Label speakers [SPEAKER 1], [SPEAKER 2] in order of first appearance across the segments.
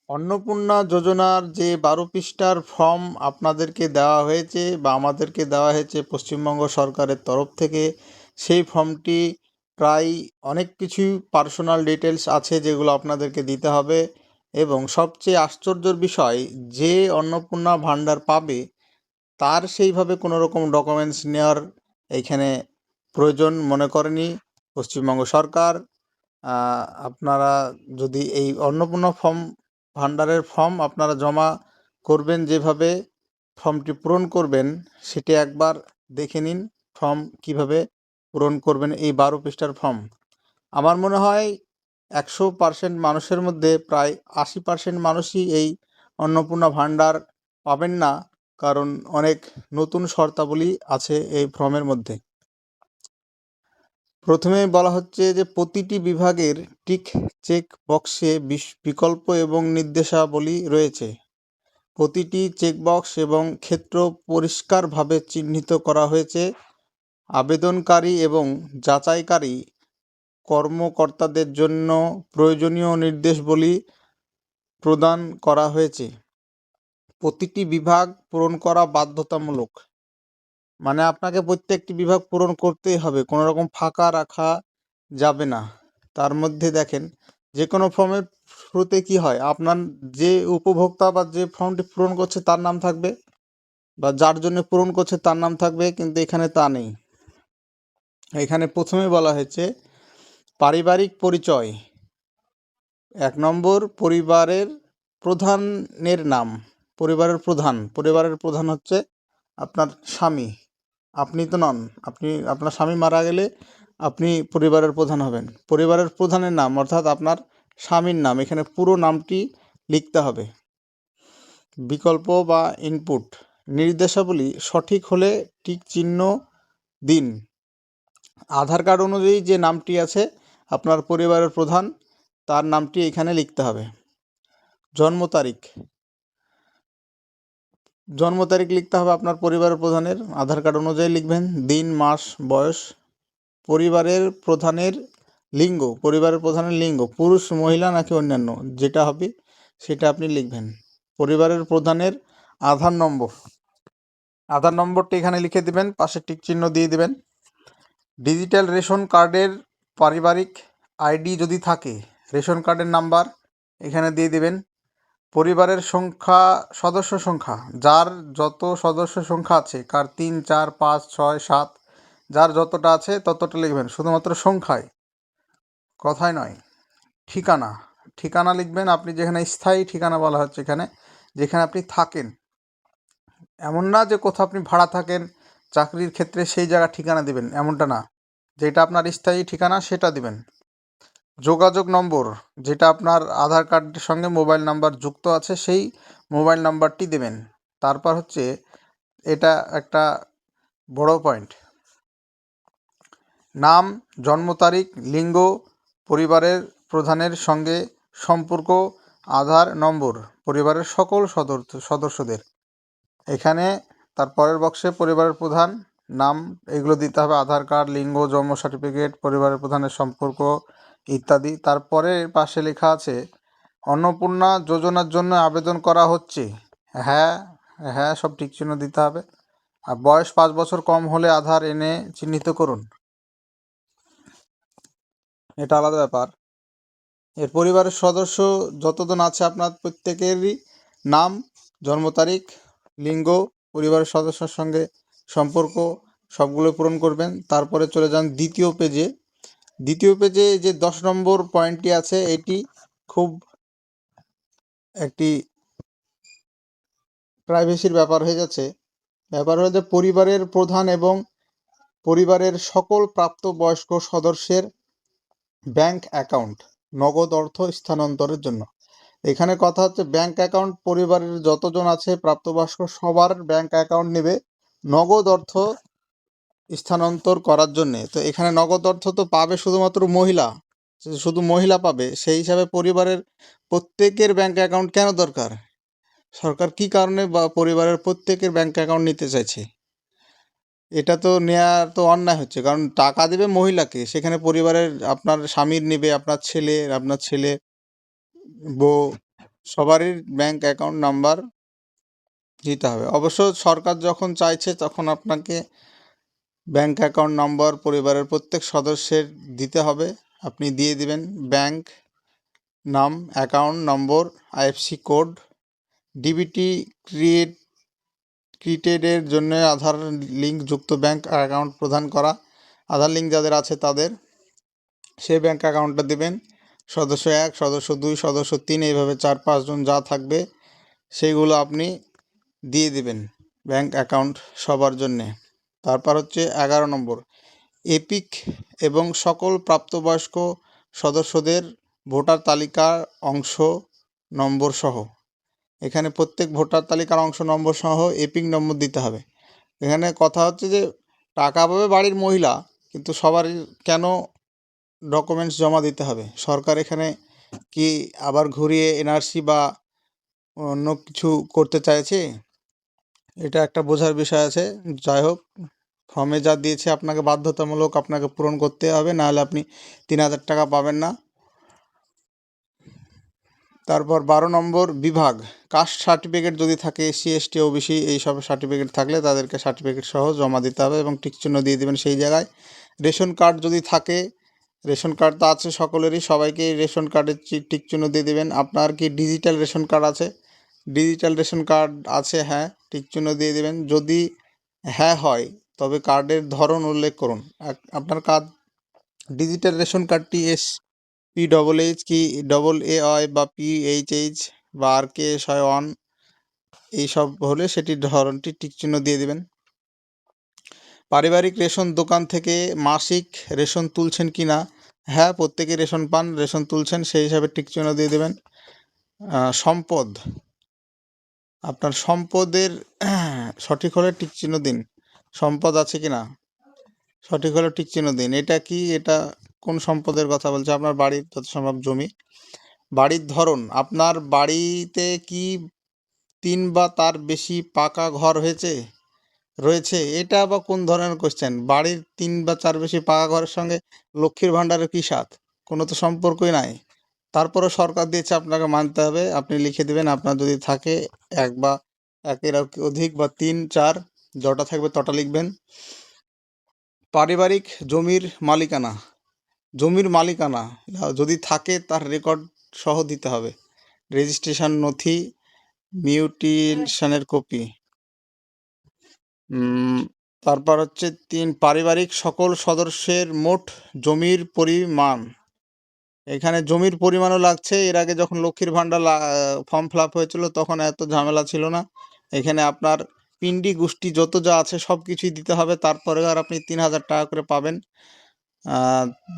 [SPEAKER 1] অন্নপূর্ণা যোজনার যে ১২ পৃষ্ঠার ফর্ম আপনাদেরকে দেওয়া হয়েছে বা আমাদেরকে দেওয়া হয়েছে পশ্চিমবঙ্গ সরকারের তরফ থেকে, সেই ফর্মটি প্রায় অনেক কিছু পার্সোনাল ডিটেলস আছে যেগুলো আপনাদেরকে দিতে হবে। এবং সবচেয়ে আশ্চর্যের বিষয়, যে অন্নপূর্ণা ভাণ্ডার পাবে তার সেইভাবে কোনো রকম ডকুমেন্টস নেওয়ার এইখানে প্রয়োজন মনে করেনি পশ্চিমবঙ্গ সরকার। আপনারা যদি এই অন্নপূর্ণা ভাণ্ডারের ফর্ম আপনারা জমা করবেন, যেভাবে ফর্মটি পূরণ করবেন সেটি একবার দেখে নিন। ফর্ম কিভাবে পূরণ করবেন এই ১২ পৃষ্ঠার ফর্ম। আমার মনে হয় ১০০% মানুষের মধ্যে প্রায় ৮০% মানুষই এই অন্নপূর্ণা ভাণ্ডার পাবেন না, কারণ অনেক নতুন শর্তাবলী আছে এই ফর্মের মধ্যে। প্রথমে বলা হচ্ছে যে প্রতিটি বিভাগের টিক চেক বক্সে বিকল্প এবং নির্দেশাবলী রয়েছে। প্রতিটি চেকবক্স এবং ক্ষেত্র পরিষ্কারভাবে চিহ্নিত করা হয়েছে। আবেদনকারী এবং যাচাইকারী কর্মকর্তাদের জন্য প্রয়োজনীয় নির্দেশাবলী প্রদান করা হয়েছে। প্রতিটি বিভাগ পূরণ করা বাধ্যতামূলক, মানে আপনাকে প্রত্যেকটি বিভাগ পূরণ করতেই হবে, কোনো রকম ফাঁকা রাখা যাবে না। তার মধ্যে দেখেন, যে কোনো ফর্মের শুরুতে কি হয়, আপনার যে উপভোক্তা বা যে ফর্মটি পূরণ করছে তার নাম থাকবে, বা যার জন্য পূরণ করছে তার নাম থাকবে, কিন্তু এখানে তা নেই। এখানে প্রথমে বলা হয়েছে পারিবারিক পরিচয়। ১ নম্বর, পরিবারের প্রধানের নাম। পরিবারের প্রধান হচ্ছে আপনার স্বামী, আপনি তো নন। আপনার স্বামী মারা গেলে আপনি পরিবারের প্রধান হবেন। পরিবারের প্রধানের নাম অর্থাৎ আপনার স্বামীর নাম, এখানে পুরো নামটি লিখতে হবে। বিকল্প বা ইনপুট, নির্দেশাবলী সঠিক হলে টিক চিহ্ন দিন। আধার কার্ড অনুযায়ী যে নামটি আছে আপনার পরিবারের প্রধান, তার নামটি এখানে লিখতে হবে। জন্ম তারিখ লিখতে হবে আপনার পরিবারের প্রধানের, আধার কার্ড অনুযায়ী লিখবেন। দিন, মাস, বয়স। পরিবারের প্রধানের লিঙ্গ পুরুষ, মহিলা নাকি অন্যান্য, যেটা হবে সেটা আপনি লিখবেন। পরিবারের প্রধানের আধার নম্বরটি এখানে লিখে দিবেন, পাশে টিক চিহ্ন দিয়ে দিবেন। ডিজিটাল রেশন কার্ডের পারিবারিক আইডি যদি থাকে, রেশন কার্ডের নাম্বার এখানে দিয়ে দিবেন। পরিবারের সদস্য সংখ্যা, যার যত সদস্য সংখ্যা আছে, কার ৩, ৪, ৫, ৬, ৭, যার যতটা আছে ততটা লিখবেন, শুধুমাত্র সংখ্যায়, কথায় নয়। ঠিকানা লিখবেন, আপনি যেখানে স্থায়ী ঠিকানা বলা হচ্ছে এখানে, যেখানে আপনি থাকেন। এমন না যে কোথাও আপনি ভাড়া থাকেন চাকরির ক্ষেত্রে সেই জায়গা ঠিকানা দিবেন, এমনটা না। যেটা আপনার স্থায়ী ঠিকানা সেটা দিবেন। যোগাযোগ নম্বর, যেটা আপনার আধার কার্ডের সঙ্গে মোবাইল নাম্বার যুক্ত আছে, সেই মোবাইল নাম্বারটি দেবেন। তারপর হচ্ছে, এটা একটা বড় পয়েন্ট, নাম, জন্ম তারিখ, লিঙ্গ, পরিবারের প্রধানের সঙ্গে সম্পর্ক, আধার নম্বর, পরিবারের সকল সদস্যদের। এখানে তার পরের বক্সে পরিবারের প্রধান নাম এগুলো দিতে হবে, আধার কার্ড, লিঙ্গ, জন্ম সার্টিফিকেট, পরিবারের প্রধানের সম্পর্ক ইত্যাদি। তারপরে পাশে লেখা আছে অন্নপূর্ণা যোজনার জন্য আবেদন করা হচ্ছে। হ্যাঁ সব ঠিক চিহ্ন দিতে হবে। আর বয়স ৫ বছর কম হলে আধার এনে চিহ্নিত করুন, এটা আলাদা ব্যাপার। এর পরিবারের সদস্য যতজন আছে আপনার প্রত্যেকেরই নাম, জন্ম তারিখ, লিঙ্গ, পরিবারের সদস্যের সঙ্গে সম্পর্ক সবগুলো পূরণ করবেন। তারপরে চলে যান দ্বিতীয় পেজে যে ১০ নম্বর পয়েন্টটি আছে, এটি খুব একটি প্রাইভেসির ব্যাপার হয়ে যাচ্ছে। পরিবারের প্রধান এবং পরিবারের সকল প্রাপ্তবয়স্ক সদস্যের ব্যাংক অ্যাকাউন্ট নগদ অর্থ স্থানান্তরের জন্য। এখানে কথা হচ্ছে ব্যাংক অ্যাকাউন্ট, পরিবারের যতজন আছে প্রাপ্তবয়স্ক সবার ব্যাংক অ্যাকাউন্ট নেবে নগদ অর্থ স্থানান্তর করার জন্যে। তো এখানে নগদ অর্থ তো পাবে শুধুমাত্র শুধু মহিলা পাবে, সেই হিসাবে পরিবারের প্রত্যেকের ব্যাংক অ্যাকাউন্ট কেন দরকার? সরকার কি কারণে বা পরিবারের প্রত্যেকের ব্যাংক অ্যাকাউন্ট নিতে চাইছে? এটা তো নেওয়া তো অন্যায় হচ্ছে, কারণ টাকা দেবে মহিলাকে, সেখানে পরিবারের আপনার স্বামীর নেবে, আপনার ছেলে, বউ, সবারই ব্যাংক অ্যাকাউন্ট নাম্বার দিতে হবে। অবশ্য সরকার যখন চাইছে তখন আপনাকে ব্যাংক অ্যাকাউন্ট নম্বর পরিবারের প্রত্যেক সদস্যের দিতে হবে, আপনি দিয়ে দিবেন। ব্যাংক নাম, account number, IFSC code, DBT ক্রিয়েটেডের জন্য আধার লিঙ্ক যুক্ত ব্যাংক অ্যাকাউন্ট প্রদান করা। আধার লিঙ্ক যাদের আছে তাদের সেই ব্যাংক অ্যাকাউন্টটা দেবেন। সদস্য 1, সদস্য 2, সদস্য 3, এইভাবে 4-5 জন যা থাকবে সেইগুলো আপনি দিয়ে দিবেন ব্যাংক অ্যাকাউন্ট সবার জন্যে। তারপর হচ্ছে 11 নম্বর, এপিক এবং সকল প্রাপ্তবয়স্ক সদস্যদের ভোটার তালিকার অংশ নম্বর সহ। এখানে প্রত্যেক ভোটার তালিকার অংশ নম্বর সহ এপিক নম্বর দিতে হবে। এখানে কথা হচ্ছে যে টাকা পাবে বাড়ির মহিলা, কিন্তু সবারই কেন ডকুমেন্টস জমা দিতে হবে? সরকার এখানে কি আবার ঘুরিয়ে এনআরসি বা অন্য কিছু করতে চাইছে? এটা একটা বোঝার বিষয় আছে। যাই হোক, ফর্মে যা দিয়েছে আপনাকে বাধ্যতামূলক আপনাকে পূরণ করতে হবে, নাহলে আপনি 3,000 টাকা পাবেন না। তারপর 12 নম্বর, বিভাগ, কাস্ট সার্টিফিকেট যদি থাকে, এসসি এসটি ওবিসি এইসব সার্টিফিকেট থাকলে তাদেরকে সার্টিফিকেট সহ জমা দিতে হবে এবং টিক চিহ্ন দিয়ে দেবেন সেই জায়গায়। রেশন কার্ড যদি থাকে, রেশন কার্ড তো আছে সকলেরই, সবাইকে রেশন কার্ডের টিক চিহ্ন দিয়ে দেবেন। আপনার কি ডিজিটাল রেশন কার্ড আছে? ডিজিটাল রেশন কার্ড আছে, হ্যাঁ, টিক চিহ্ন দিয়ে দেবেন। যদি হ্যাঁ হয় তবে কার্ডের ধরন উল্লেখ করুন। আপনার কার্ড ডিজিটাল রেশন কার্ডটি PHH কি AA বা PHH বা RK1 এইসব হলে সেটির ধরনটি টিক চিহ্ন দিয়ে দেবেন। পারিবারিক রেশন দোকান থেকে মাসিক রেশন তুলছেন কি না? হ্যাঁ, প্রত্যেকে রেশন পান, রেশন তুলছেন, সেই হিসাবে টিক চিহ্ন দিয়ে দেবেন। সম্পদ, আপনার সম্পদের সঠিক হলে টিক চিহ্ন দিন। সম্পদ আছে কি না সঠিক হলে টিক চিহ্ন দিন। এটা কি, এটা কোন সম্পদের কথা বলছে? আপনার বাড়ির যত সম্ভব জমি। বাড়ির ধরন, আপনার বাড়িতে কি 3 বা তার বেশি পাকা ঘর রয়েছে? এটা আবার কোন ধরনের কোশ্চেন? বাড়ির 3 বা 4 বেশি পাকা ঘরের সঙ্গে লক্ষ্মীর ভাণ্ডারের কি সাথ? কোনো তো সম্পর্কই নাই। তারপরে সরকার দিয়েছে, আপনাকে মানতে হবে। আপনি লিখে দেবেন আপনার যদি থাকে 1 বা 1-এর অধিক বা 3, 4 যটা থাকবে তটা লিখবেন। পারিবারিক জমির মালিকানা, যদি থাকে তার রেকর্ড সহ দিতে হবে। রেজিস্ট্রেশন নথি, মিউটেশনের কপি। তারপর হচ্ছে 3, পারিবারিক সকল সদস্যের মোট জমির পরিমাণ। এখানে জমির পরিমাণও লাগছে। এর আগে যখন লক্ষ্মীর ভাণ্ডার ফর্ম ফিল আপ হয়েছিল তখন এত ঝামেলা ছিল না। এখানে আপনার পিন্ডি গোষ্ঠী যত যা আছে সব কিছুই দিতে হবে, তারপরে আর আপনি 3,000 টাকা করে পাবেন।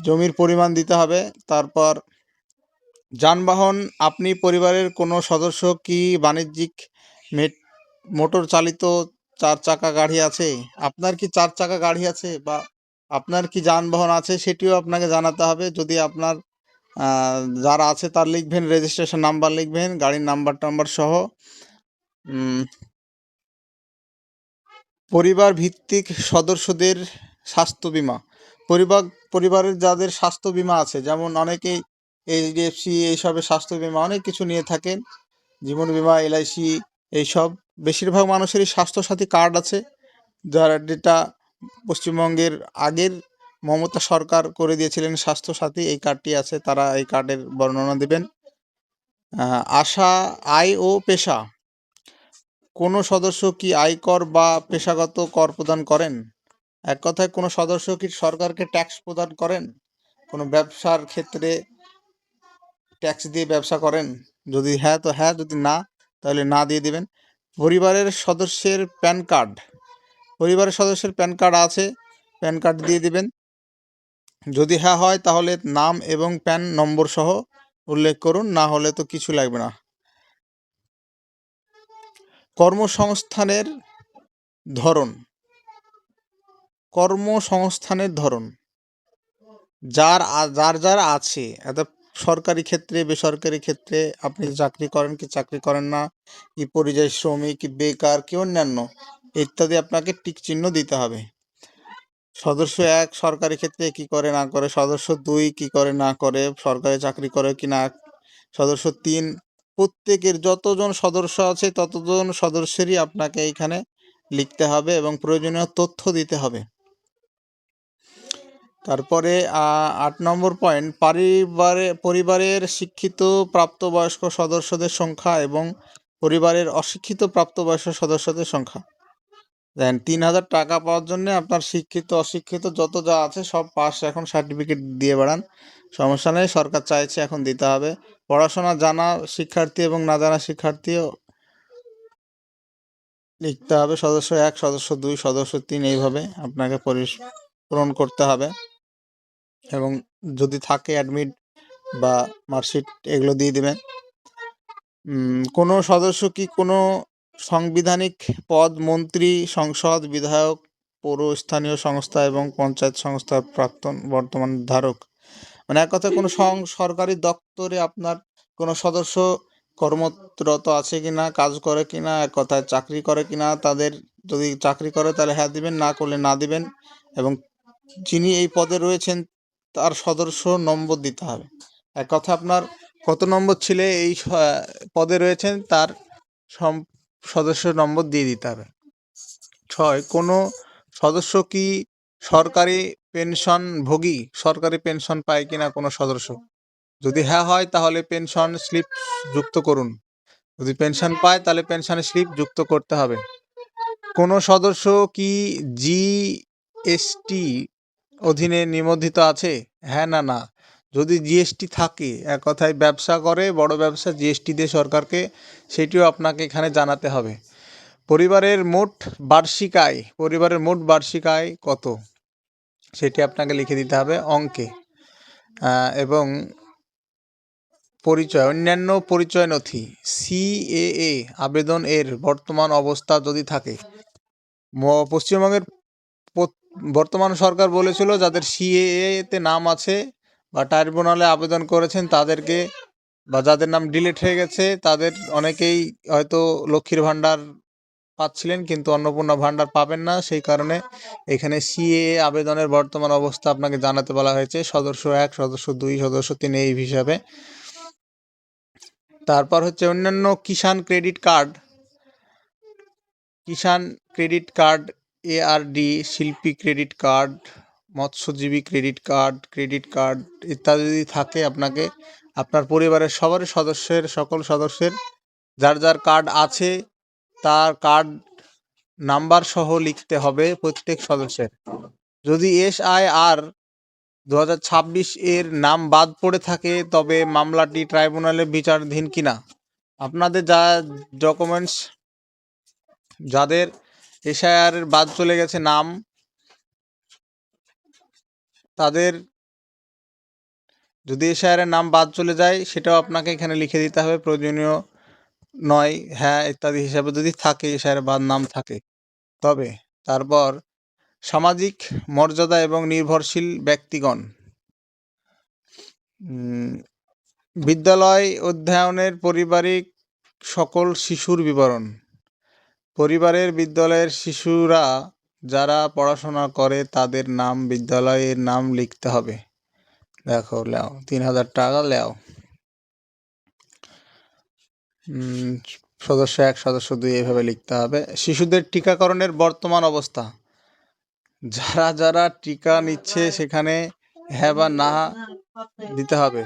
[SPEAKER 1] জমির পরিমাণ দিতে হবে। তারপর যানবাহন, আপনি পরিবারের কোনো সদস্য কি বাণিজ্যিক মোটর চালিত 4 চাকা গাড়ি আছে? আপনার কি 4 চাকা গাড়ি আছে বা আপনার কি যানবাহন আছে সেটিও আপনাকে জানাতে হবে। যদি আপনার যারা আছে তার লিখবেন, রেজিস্ট্রেশন নাম্বার লিখবেন, গাড়ির নাম্বার সহ। পরিবার ভিত্তিক সদস্যদের স্বাস্থ্য বিমা, পরিবারের যাদের স্বাস্থ্য বিমা আছে, যেমন অনেকেই HDFC এইসবের স্বাস্থ্য বিমা অনেক কিছু নিয়ে থাকেন, জীবন বিমা, LIC এইসব। বেশিরভাগ মানুষেরই স্বাস্থ্যসাথী কার্ড আছে, যেটা পশ্চিমবঙ্গের আগের মমতা সরকার করে দিয়েছিলেন স্বাস্থ্যসাথী। এই কার্ডটি আছে, তারা এই কার্ডের বর্ণনা দেবেন। আয় ও পেশা, কোনো সদস্য কি আয়কর বা পেশাগত কর প্রদান করেন? এক কথায়, কোনো সদস্য কি সরকারকে ট্যাক্স প্রদান করেন? কোনো ব্যবসার ক্ষেত্রে ট্যাক্স দিয়ে ব্যবসা করেন? যদি হ্যাঁ তো হ্যাঁ, যদি না তাহলে না দিয়ে দেবেন। পরিবারের সদস্যের প্যান কার্ড, পরিবারের সদস্যের প্যান কার্ড আছে, প্যান কার্ড দিয়ে দিবেন। যদি হ্যাঁ হয় তাহলে নাম এবং প্যান নম্বর সহ উল্লেখ করুন, না হলে তো কিছু লাগবে না। কর্মসংস্থানের ধরন, যার আছে, সরকারি ক্ষেত্রে, বেসরকারি ক্ষেত্রে, আপনি চাকরি করেন কি চাকরি করেন না, কি পরিযায়ী শ্রমিক, কি বেকার, কি অন্যান্য ইত্যাদি, আপনাকে টিক চিহ্ন দিতে হবে। সদস্য 1 সরকারি ক্ষেত্রে কি করে না করে, সদস্য 2 কি করে না করে, সরকারি চাকরি করে কি না, সদস্য 3 প্রত্যেকের যতজন সদস্য আছে ততজন সদস্যেরই আপনাকে এইখানে লিখতে হবে এবং প্রয়োজনীয় তথ্য দিতে হবে। তারপরে 8 নম্বর পয়েন্ট, পরিবারের শিক্ষিত প্রাপ্তবয়স্ক সদস্যদের সংখ্যা এবং পরিবারের অশিক্ষিত প্রাপ্তবয়স্ক সদস্যদের সংখ্যা। দেন 3,000 টাকা পাওয়ার জন্য আপনার শিক্ষিত অশিক্ষিত যত যা আছে সব পাস এখন সার্টিফিকেট দিয়ে বেড়ান, সমস্যা নেই, সরকার চাইছে এখন দিতে হবে। পড়াশোনা জানা শিক্ষার্থী এবং না জানা শিক্ষার্থীও লিখতে হবে, সদস্য 1, সদস্য 2, সদস্য 3 এইভাবে আপনাকে পূরণ করতে হবে। এবং যদি থাকে অ্যাডমিট বা মার্কশিট এগুলো দিয়ে দেবেন। কোনো সদস্য কি কোনো সাংবিধানিক পদ, মন্ত্রী, সংসদ, বিধায়ক, পৌর স্থানীয় সংস্থা এবং পঞ্চায়েত সংস্থার প্রাক্তন বর্তমান ধারক, মানে এক কথায় কোনো সরকারি দপ্তরে আপনার কোনো সদস্য কর্মরত আছে কিনা, কাজ করে কিনা, এক কথায় চাকরি করে কিনা, তাদের যদি চাকরি করে তাহলে হ্যাঁ দিবেন, না করলে না দিবেন। এবং যিনি এই পদে রয়েছেন তার সদস্য নম্বর দিতে হবে, এক কথা আপনার কত নম্বর ছিলে এই পদে রয়েছেন তার সদস্য নম্বর দিয়ে দিতে হবে। 6, কোনো সদস্য কি সরকারি পেনশনভোগী, সরকারি পেনশন পায় কিনা কোনো সদস্য, যদি হ্যাঁ হয় তাহলে পেনশন স্লিপ যুক্ত করুন, যদি পেনশন পায় তাহলে পেনশনের স্লিপ যুক্ত করতে হবে। কোনো সদস্য কি জিএসটি অধীনে নিবন্ধিত আছে, হ্যাঁ না না, যদি জিএসটি থাকে, এক কথায় ব্যবসা করে বড় ব্যবসা জিএসটি দিয়ে সরকারকে, সেটিও আপনাকে এখানে জানাতে হবে। পরিবারের মোট বার্ষিক আয় কত সেটি আপনাকে লিখে দিতে হবে অঙ্কে। এবং অন্যান্য পরিচয় নথি, সিএএ আবেদন এর বর্তমান অবস্থা যদি থাকে। পশ্চিমবঙ্গের বর্তমান সরকার বলেছিল যাদের সিএএতে নাম আছে বা ট্রাইব্যুনালে আবেদন করেছেন তাদেরকে, বা যাদের নাম ডিলিট হয়ে গেছে তাদের অনেকেই হয়তো লক্ষ্মীর ভাণ্ডার পাচ্ছিলেন কিন্তু অন্নপূর্ণা ভাণ্ডার পাবেন না, সেই কারণে এখানে সিএএ আবেদনের বর্তমান অবস্থা আপনাকে জানাতে বলা হয়েছে, সদস্য 1, সদস্য 2, সদস্য 3 এই হিসাবে। তারপর হচ্ছে অন্যান্য কিষাণ ক্রেডিট কার্ড, এআরডি, শিল্পী ক্রেডিট কার্ড, মৎস্যজীবী ক্রেডিট কার্ড ইত্যাদি যদি থাকে আপনাকে আপনার পরিবারের সকল সদস্যের যার যার কার্ড আছে তার কার্ড নাম্বার সহ লিখতে হবে প্রত্যেক সদস্যের। যদি SIR 2026 এর নাম বাদ পড়ে থাকে তবে মামলাটি ট্রাইব্যুনালে বিচারাধীন কিনা, আপনাদের যা ডকুমেন্টস, যাদের SIR এর বাদ চলে গেছে নাম, তাদের যদি SIR এর নাম বাদ চলে যায় সেটাও আপনাকে এখানে লিখে দিতে হবে, প্রয়োজনীয় নয় হ্যাঁ ইত্যাদি হিসাবে যদি থাকে SIR এর বাদ নাম থাকে তবে। তারপর সামাজিক মর্যাদা এবং নির্ভরশীল ব্যক্তিগণ, বিদ্যালয় অধ্যয়নের পারিবারিক সকল শিশুর বিবরণ, বিদ্যালয়ের শিশুরা যারা পড়াশোনা করে তাদের নাম, বিদ্যালয়ের নাম লিখতে হবে। দেখো লেও 3,000 টাকা লেও। সদস্য 1, সদস্য 2 এইভাবে লিখতে হবে। শিশুদের টিকাকরণের বর্তমান অবস্থা, যারা টিকা নিচ্ছে সেখানে হ্যাঁ বা না দিতে হবে।